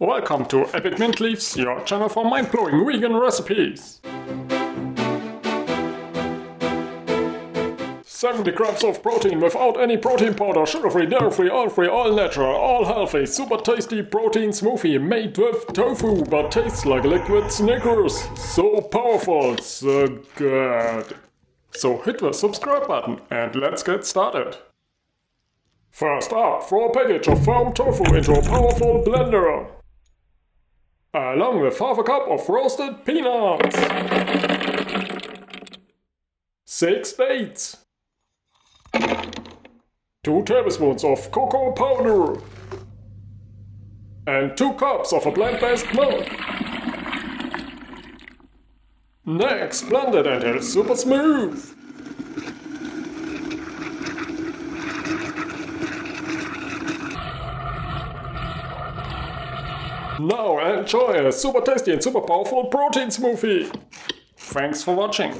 Welcome to Epic Mint Leaves, your channel for mind-blowing vegan recipes. 70 grams of protein without any protein powder, sugar-free, dairy-free, oil-free, all natural, all healthy, super tasty protein smoothie made with tofu but tastes like liquid Snickers. So powerful, so good. So hit the subscribe button and let's get started. First up, throw a package of firm tofu into a powerful blender, along with half a cup of roasted peanuts, 6 dates, 2 tablespoons of cocoa powder, and 2 cups of a plant-based milk. Next, blend it until it's super smooth. Now enjoy a super tasty and super powerful protein smoothie. Thanks for watching.